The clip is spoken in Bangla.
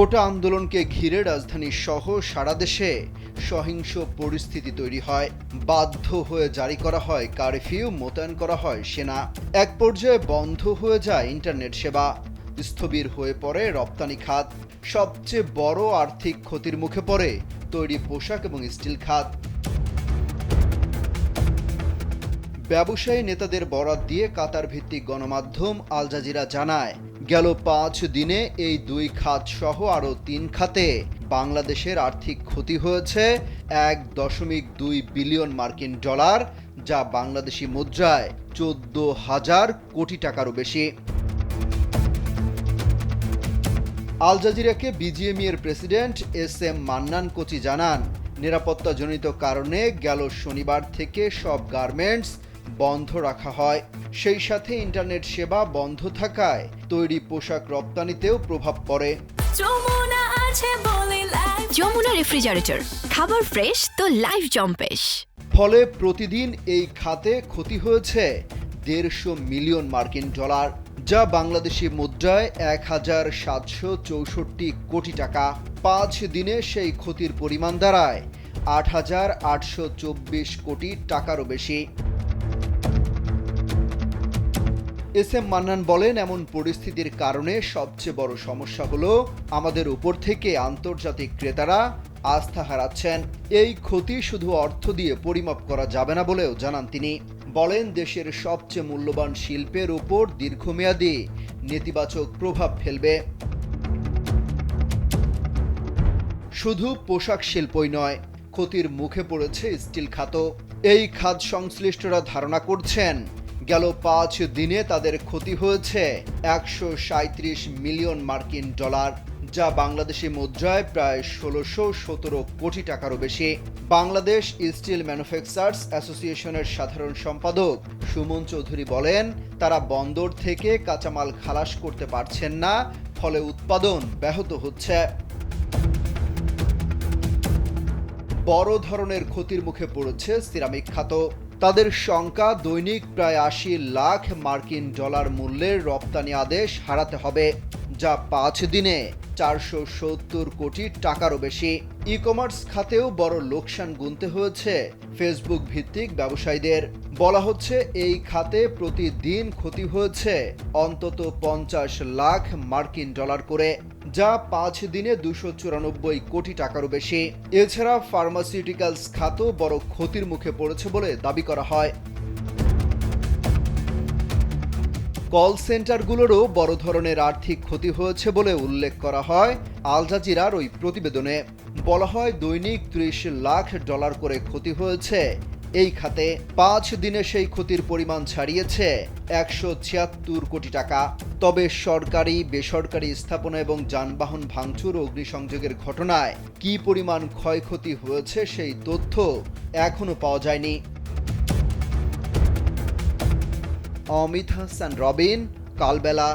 কোটা আন্দোলনকে ঘিরে রাজধানী সহ সারা দেশে সহিংস পরিস্থিতি তৈরি হয়। বাধ্য হয়ে জারি করা হয় কারফিউ, মোতায়েন করা হয় সেনা। এক পর্যায়ে বন্ধ হয়ে যায় ইন্টারনেট সেবা, স্থবির হয়ে পড়ে রপ্তানি খাত। সবচেয়ে বড় আর্থিক ক্ষতির মুখে পড়ে তৈরি পোশাক এবং স্টিল খাত। ব্যবসায়ী নেতাদের বরাত দিয়ে কাতার ভিত্তিক গণমাধ্যম আল জাজিরা জানায়, গেল ৫ দিনে এই দুই খাত সহ আরও ৩ খাতে বাংলাদেশের আর্থিক ক্ষতি হয়েছে ১.২ বিলিয়ন মার্কিন ডলার, যা বাংলাদেশি মুদ্রায় ১৪,০০০ কোটি টাকারও বেশি। আল জাজিরাকে বিজিএমইএ এর প্রেসিডেন্ট এস.এম. মান্নান কোচি জানান, নিরাপত্তাজনিত কারণে গেল শনিবার থেকে সব গার্মেন্টস বন্ধ রাখা হয়। সেই সাথে ইন্টারনেট সেবা বন্ধ থাকায় তৈরি পোশাক রপ্তানিতেও প্রভাব পড়ে। যমুনা রেফ্রিজারেটর, খাবার ফ্রেশ তো লাইফ জম্পেশ। ফলে প্রতিদিন এই খাতে ক্ষতি হয়েছে ১৫০ মিলিয়ন মার্কিন ডলার, যা বাংলাদেশি মুদ্রায় ১,৭৬৪ কোটি টাকা। ৫ দিনে সেই ক্ষতির পরিমাণ দাঁড়ায় ৮,৮২৪ কোটি টাকারও বেশি। এস.এম. মান্নান বলেন, এমন পরিস্থিতির কারণে সবচেয়ে বড় সমস্যা হলো আমাদের উপর থেকে আন্তর্জাতিক ক্রেতারা আস্থা হারাচ্ছেন। এই ক্ষতি শুধু অর্থ দিয়ে পরিমাপ করা যাবে না বলেও জানান তিনি। বলেন, দেশের সবচেয়ে মূল্যবান শিল্পের উপর দীর্ঘমেয়াদী নেতিবাচক প্রভাব ফেলবে। শুধু পোশাক শিল্পই নয়, ক্ষতির মুখে পড়েছে স্টিল খাতও। এই খাত সংশ্লিষ্টরা ধারণা করছেন, গেল ৫ দিনে তাদের ক্ষতি হয়েছে ১৩৭ মিলিয়ন মার্কিন ডলার, যা বাংলাদেশি মুদ্রায় প্রায় ১৬১৭ কোটি টাকারও বেশি। বাংলাদেশ স্টিল ম্যানুফ্যাকচারার্স অ্যাসোসিয়েশনের সাধারণ সম্পাদক সুমন চৌধুরী বলেন, তারা বন্দর থেকে কাঁচামাল খালাস করতে পারছেন না, ফলে উৎপাদন ব্যাহত হচ্ছে। বড় ধরনের ক্ষতির মুখে পড়েছে সিরামিক খাত। তাদের শঙ্কা, দৈনিক প্রায় ৮০ লাখ মার্কিন ডলার মূল্যের রপ্তানি আদেশ হারাতে হবে, যা ৫ দিনে ৪৭০ কোটি টাকারও বেশি। ই কমার্স খাতেও বড় লোকসান গুনতে হয়েছে ফেসবুক ভিত্তিক ব্যবসায়ীদের। বলা হচ্ছে, এই খাতে প্রতিদিন ক্ষতি হয়েছে অন্তত ৫০ লাখ মার্কিন ডলার করে, যা ৫ দিনে ২৯৪ কোটি টাকারও বেশি। এছাড়া ফার্মাসিউটিক্যালস খাতও বড় ক্ষতির মুখে পড়েছে বলে দাবি করা হয়। কল সেন্টারগুলোরও বড় ধরনের আর্থিক ক্ষতি হয়েছে বলে উল্লেখ করা হয় আল জাজিরার ওই প্রতিবেদনে। বলা হয়, দৈনিক ৩০ লাখ ডলার করে ক্ষতি হয়েছে এই খাতে। ৫ দিনে সেই ক্ষতির পরিমাণ ছাড়িয়েছে ১৭৬ কোটি টাকা। তবে সরকারি, বেসরকারি স্থাপনা এবং যানবাহন ভাঙচুর ও অগ্নিসংযোগের ঘটনায় কী পরিমাণ ক্ষয়ক্ষতি হয়েছে সেই তথ্য এখনো পাওয়া যায়নি। অমিত হাসান রবিন, কালবেলা।